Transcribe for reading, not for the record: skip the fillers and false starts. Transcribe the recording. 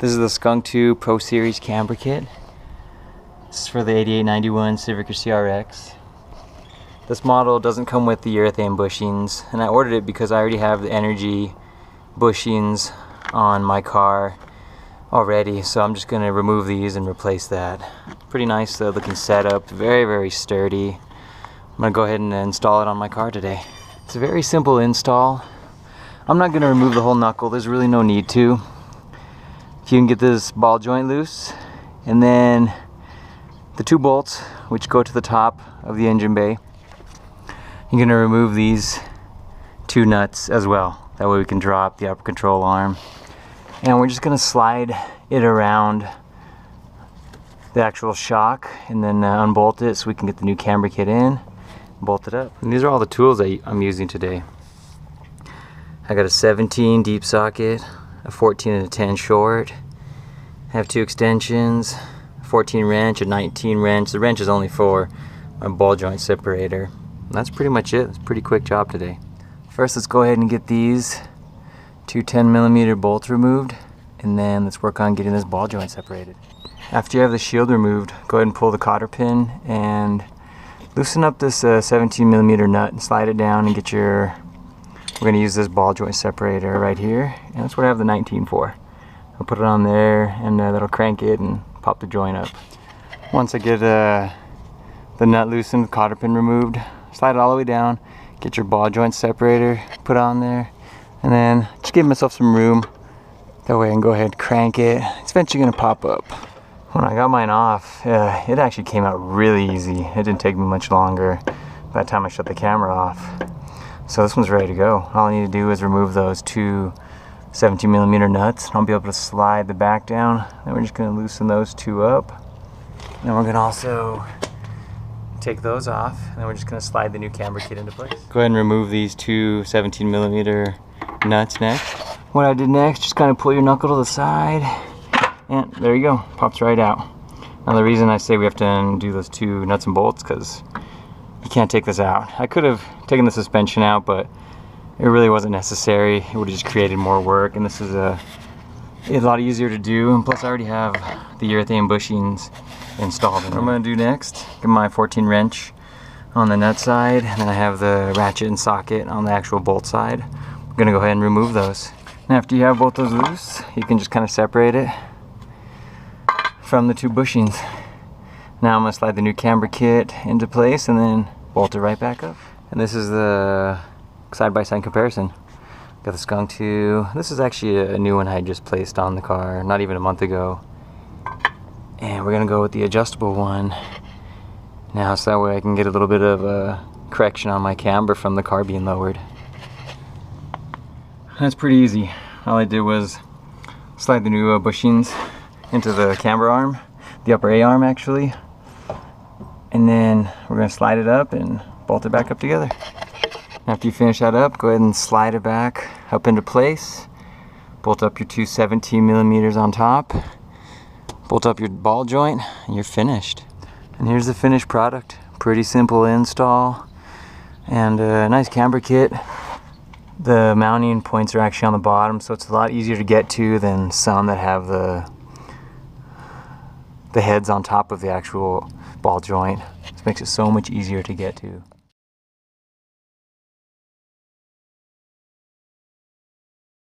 This is the Skunk2 Pro Series camber kit. This is for the 8891 Civic or CRX. This model doesn't come with the urethane bushings, and I ordered it because I already have the energy bushings on my car already, so I'm just going to remove these and replace that. Pretty nice looking setup, very sturdy. I'm going to go ahead and install it on my car today. It's a very simple install. I'm not going to remove the whole knuckle, there's really no need to. If you can get this ball joint loose, and then the two bolts which go to the top of the engine bay, you're going to remove these two nuts as well. That way we can drop the upper control arm. And we're just going to slide it around the actual shock and then unbolt it so we can get the new camber kit in, bolt it up. And these are all the tools that I'm using today. I got a 17 deep socket, a 14 and a 10 short. I have two extensions, a 14 wrench, a 19 wrench. The wrench is only for my ball joint separator. And that's pretty much it. It's a pretty quick job today. First, let's go ahead and get these two 10mm bolts removed, and then let's work on getting this ball joint separated. After you have the shield removed, go ahead and pull the cotter pin and loosen up this 17mm nut and slide it down and get your, we're going to use this ball joint separator right here, and that's what I have the 19 for. I'll put it on there, and that'll crank it and pop the joint up. Once I get the nut loosened, the cotter pin removed, slide it all the way down, get your ball joint separator put on there, and then just give myself some room. That way I can go ahead and crank it. It's eventually going to pop up. When I got mine off, it actually came out really easy. It didn't take me much longer by the time I shut the camera off. So this one's ready to go. All I need to do is remove those two 17mm nuts. I'll be able to slide the back down. Then we're just going to loosen those two up. Then we're going to also take those off, and then we're just going to slide the new camber kit into place. Go ahead and remove these two 17mm nuts next. What I did next, just kind of pull your knuckle to the side, and there you go, pops right out. Now the reason I say we have to undo those two nuts and bolts, because you can't take this out. I could have taken the suspension out, but it really wasn't necessary. It would have just created more work, and this is a lot easier to do, and plus I already have the urethane bushings installed. What I'm going to do next, get my 14 wrench on the nut side, and then I have the ratchet and socket on the actual bolt side. I'm going to go ahead and remove those. And after you have both those loose, you can just kind of separate it from the two bushings. Now I'm going to slide the new camber kit into place and then bolt it right back up. And this is the side-by-side comparison. Got the Skunk2. This is actually a new one I just placed on the car not even a month ago. And we're going to go with the adjustable one now, so that way I can get a little bit of a correction on my camber from the car being lowered. That's pretty easy. All I did was slide the new bushings into the camber arm, the upper A arm actually, and then we're going to slide it up and bolt it back up together. After you finish that up, go ahead and slide it back up into place, bolt up your two 17mm on top, bolt up your ball joint, and you're finished. And here's the finished product. Pretty simple install and a nice camber kit. The mounting points are actually on the bottom, so it's a lot easier to get to than some that have the heads on top of the actual ball joint. This makes it so much easier to get to.